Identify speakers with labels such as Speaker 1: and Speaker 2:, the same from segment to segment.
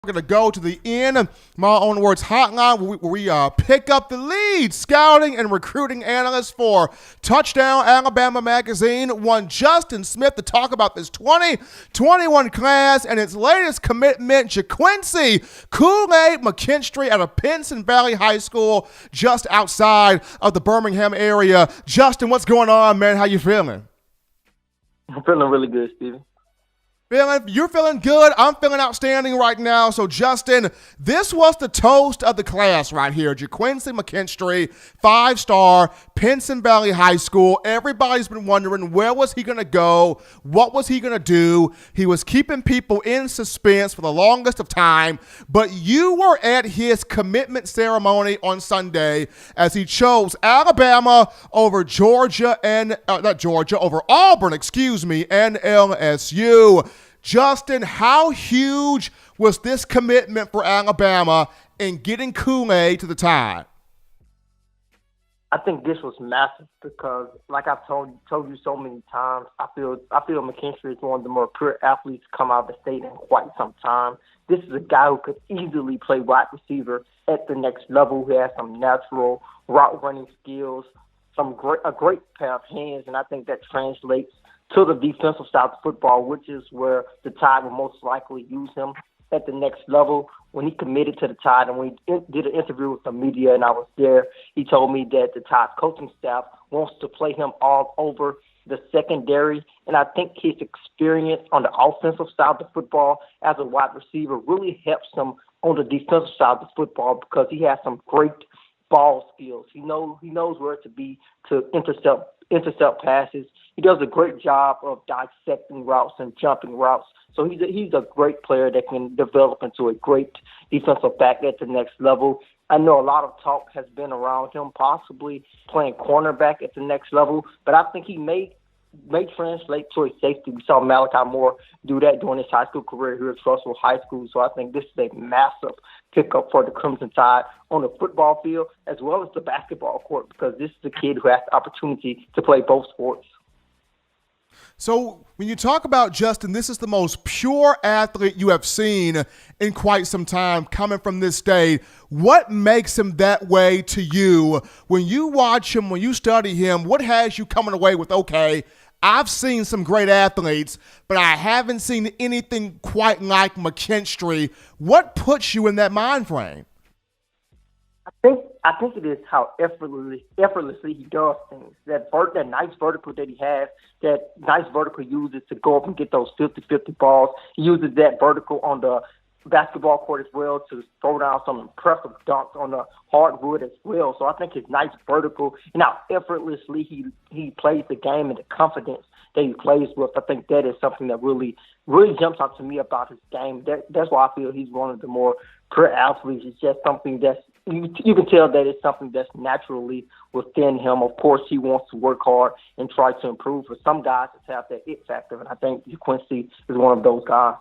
Speaker 1: We're going to go to the In My Own Words hotline where we pick up the lead scouting and recruiting analyst for Touchdown Alabama Magazine, one Justin Smith, to talk about this 2021 class and its latest commitment, Ga'Quincy Kool-Aid McKinstry out of Pinson Valley High School just outside of the Birmingham area. Justin, what's going on, man? How you feeling?
Speaker 2: I'm feeling really good, Steven.
Speaker 1: You're feeling good. I'm feeling outstanding right now. So, Justin, this was the toast of the class right here. Ga'Quincy McKinstry, 5-star, Pinson Valley High School. Everybody's been wondering, where was he going to go? What was he going to do? He was keeping people in suspense for the longest of time. But you were at his commitment ceremony on Sunday as he chose Alabama over over Auburn, and LSU. Justin, how huge was this commitment for Alabama in getting Kool-Aid to the Tide?
Speaker 2: I think this was massive because, like I've told you so many times, I feel McKinstry is one of the more pure athletes to come out of the state in quite some time. This is a guy who could easily play wide receiver at the next level. He has some natural route running skills, a great pair of hands, and I think that translates to the defensive side of football, which is where the Tide will most likely use him at the next level. When he committed to the Tide and we did an interview with the media and I was there, he told me that the Tide coaching staff wants to play him all over the secondary. And I think his experience on the offensive side of the football as a wide receiver really helps him on the defensive side of the football because he has some great ball skills. He knows where to be to intercept passes. He does a great job of dissecting routes and jumping routes. So he's a great player that can develop into a great defensive back at the next level. I know a lot of talk has been around him possibly playing cornerback at the next level, but I think he may translate to a safety. We saw Malachi Moore do that during his high school career here at Trussville High School. So I think this is a massive pickup for the Crimson Tide on the football field as well as the basketball court because this is a kid who has the opportunity to play both sports.
Speaker 1: So when you talk about Justin, this is the most pure athlete you have seen in quite some time coming from this state. What makes him that way to you? When you watch him, when you study him, what has you coming away with, okay, I've seen some great athletes, but I haven't seen anything quite like McKinstry. What puts you in that mind frame?
Speaker 2: I think it is how effortlessly he does things. That nice vertical that he has, that nice vertical he uses to go up and get those 50-50 balls. He uses that vertical on the basketball court as well to throw down some impressive dunks on the hardwood as well. So I think his nice vertical and how effortlessly he plays the game and the confidence that he plays with, I think that is something that really jumps out to me about his game. That's why I feel he's one of the more pure athletes. It's just something that's you can tell that it's something that's naturally within him. Of course, he wants to work hard and try to improve. For some guys, it's have that it factor, and I think Ga'Quincy is one of those guys.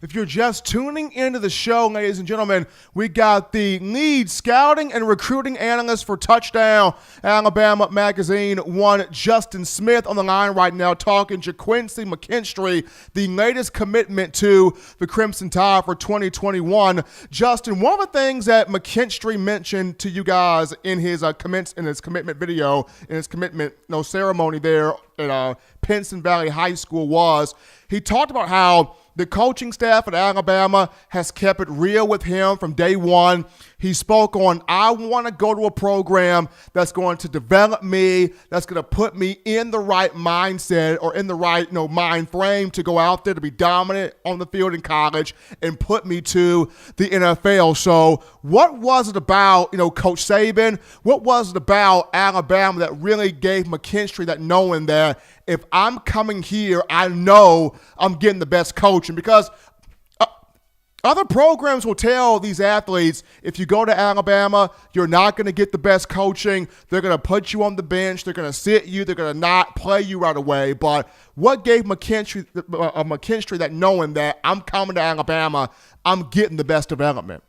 Speaker 1: If you're just tuning into the show, ladies and gentlemen, we got the lead scouting and recruiting analyst for Touchdown Alabama Magazine, one Justin Smith, on the line right now talking Ga'Quincy McKinstry, the latest commitment to the Crimson Tide for 2021. Justin, one of the things that McKinstry mentioned to you guys in his commitment video, in his commitment ceremony there at Pinson Valley High School was he talked about how the coaching staff at Alabama has kept it real with him from day one. He spoke on, I want to go to a program that's going to develop me, that's going to put me in the right mindset or in the right mind frame to go out there to be dominant on the field in college and put me to the NFL. So what was it about, Coach Saban? What was it about Alabama that really gave McKinstry that knowing that if I'm coming here, I know I'm getting the best coaching? Because other programs will tell these athletes, if you go to Alabama, you're not going to get the best coaching. They're going to put you on the bench. They're going to sit you. They're going to not play you right away. But what gave McKinstry that knowing that I'm coming to Alabama, I'm getting the best development?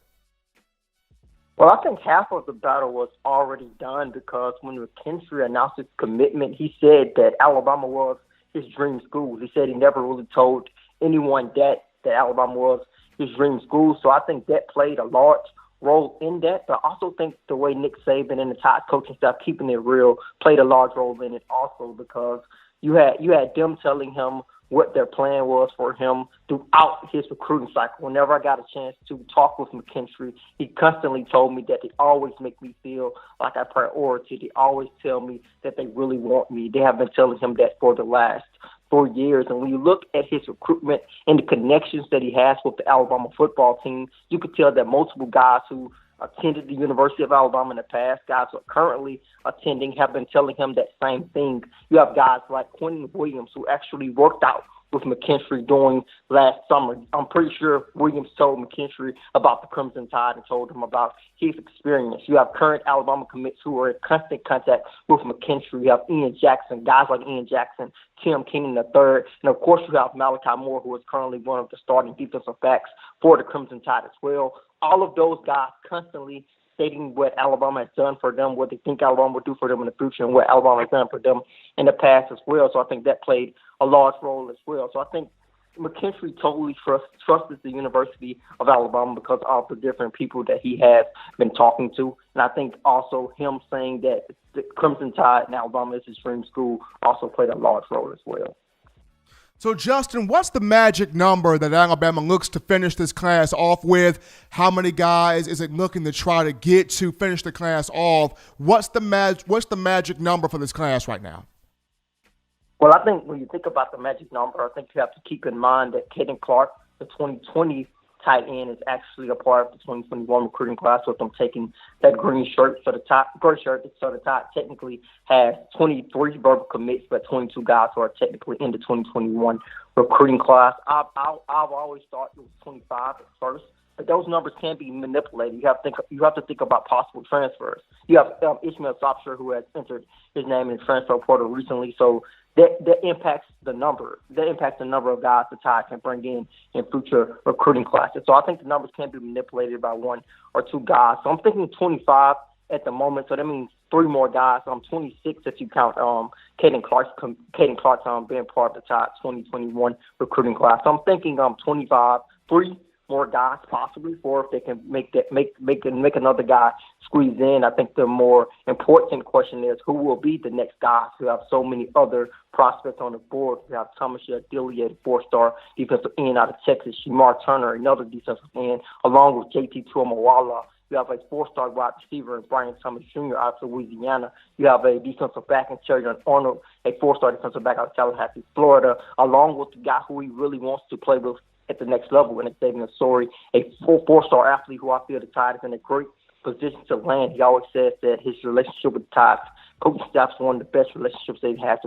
Speaker 2: Well, I think half of the battle was already done because when McKinstry announced his commitment, he said that Alabama was his dream school. He said he never really told anyone that Alabama was his dream school. So I think that played a large role in that. But I also think the way Nick Saban and the Tide coaching staff keeping it real played a large role in it also, because you had them telling him what their plan was for him throughout his recruiting cycle. Whenever I got a chance to talk with McKinstry, he constantly told me that they always make me feel like a priority. They always tell me that they really want me. They have been telling him that for the last 4 years. And when you look at his recruitment and the connections that he has with the Alabama football team, you could tell that multiple guys who attended the University of Alabama in the past, guys who are currently attending, have been telling him that same thing. You have guys like Quentin Williams, who actually worked out with McKinstry during last summer. I'm pretty sure Williams told McKinstry about the Crimson Tide and told him about his experience. You have current Alabama commits who are in constant contact with McKinstry. You have Ian Jackson, guys like Ian Jackson, Tim Keenan III, and of course you have Malachi Moore, who is currently one of the starting defensive backs for the Crimson Tide as well. All of those guys constantly stating what Alabama has done for them, what they think Alabama will do for them in the future, and what Alabama has done for them in the past as well. So I think that played a large role as well. So I think McKinstry totally trusted the University of Alabama because of the different people that he has been talking to. And I think also him saying that the Crimson Tide in Alabama is his dream school also played a large role as well.
Speaker 1: So, Justin, what's the magic number that Alabama looks to finish this class off with? How many guys is it looking to try to get to finish the class off? What's the magic number for this class right now?
Speaker 2: Well, I think when you think about the magic number, I think you have to keep in mind that Caden Clark, the 2020 tight end, is actually a part of the 2021 recruiting class, with them taking that green shirt. So the Tide technically has 23 verbal commits, but 22 guys who are technically in the 2021 recruiting class. I've always thought it was 25 at first, but those numbers can be manipulated. You have to think about possible transfers. You have Ishmael Sopsher, who has entered his name in the transfer portal recently, so that impacts the number. That impacts the number of guys the Tide can bring in future recruiting classes. So I think the numbers can be manipulated by one or two guys. So I'm thinking 25 at the moment. So that means 3 more guys. I'm 26 if you count Caden Clark's being part of the Tide 2021 recruiting class. So I'm thinking 25, 3 more guys possibly, for if they can make another guy squeeze in. I think the more important question is who will be the next guys who have so many other prospects on the board. We have Thomas Dillier, 4-star defensive end out of Texas, Shamar Turner, another defensive end, along with JT Tuamawala. You have a 4-star wide receiver in Brian Thomas Jr. out of Louisiana. You have a defensive back in Cherry Arnold, a 4-star defensive back out of Tallahassee, Florida, along with the guy who he really wants to play with at the next level, and it's David Asori, a 4-star athlete who I feel the Tide is in a great position to land. He always says that his relationship with the Tide coaching staff is one of the best relationships they've has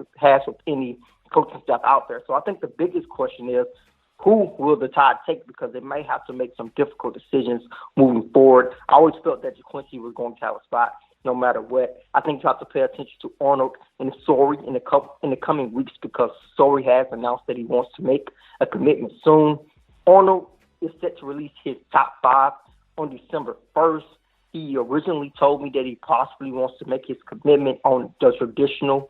Speaker 2: with any coaching staff out there. So I think the biggest question is, who will the Tide take? Because they may have to make some difficult decisions moving forward. I always felt that Ga'Quincy was going to have a spot no matter what. I think you have to pay attention to Arnold and Sori in the coming weeks, because Sori has announced that he wants to make a commitment soon. Arnold is set to release his top 5 on December 1st. He originally told me that he possibly wants to make his commitment on the traditional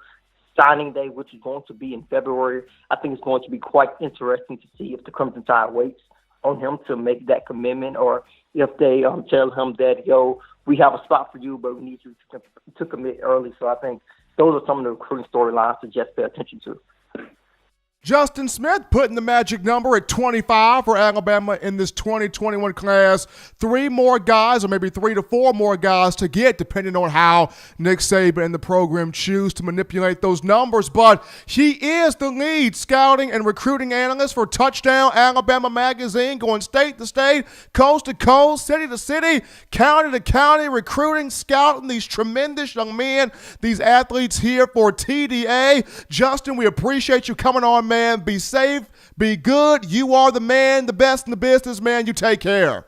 Speaker 2: signing day, which is going to be in February. I think it's going to be quite interesting to see if the Crimson Tide waits on him to make that commitment, or if they tell him that, we have a spot for you, but we need you to commit early. So I think those are some of the recruiting storylines to just pay attention to.
Speaker 1: Justin Smith putting the magic number at 25 for Alabama in this 2021 class. 3 more guys, or maybe 3 to 4 more guys to get, depending on how Nick Saban and the program choose to manipulate those numbers. But he is the lead scouting and recruiting analyst for Touchdown Alabama magazine, going state to state, coast to coast, city to city, county to county, recruiting, scouting these tremendous young men, these athletes here for TDA. Justin, we appreciate you coming on, man. Be safe, be good. You are the man, the best in the business, man. You take care.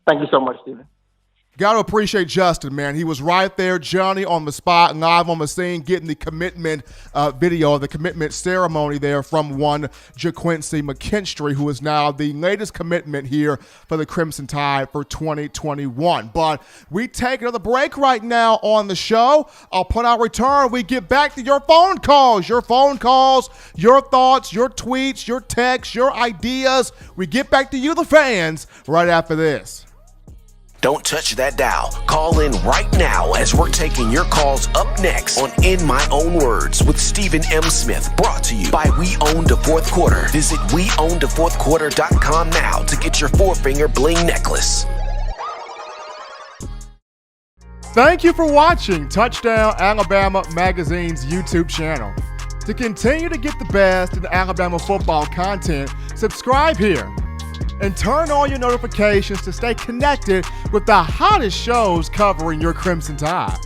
Speaker 2: Thank you so much, Stephen.
Speaker 1: Got to appreciate Justin, man. He was right there, Johnny, on the spot, live on the scene, getting the commitment video, the commitment ceremony there from one Ga'Quincy McKinstry, who is now the latest commitment here for the Crimson Tide for 2021. But we take another break right now on the show. Upon our return, we get back to your phone calls, your thoughts, your tweets, your texts, your ideas. We get back to you, the fans, right after this.
Speaker 3: Don't touch that dial. Call in right now as we're taking your calls up next on In My Own Words with Stephen M. Smith, brought to you by We Own the Fourth Quarter. Visit weownthefourthquarter.com now to get your four-finger bling necklace.
Speaker 1: Thank you for watching Touchdown Alabama Magazine's YouTube channel. To continue to get the best in Alabama football content, subscribe here and turn on your notifications to stay connected with the hottest shows covering your Crimson Tide.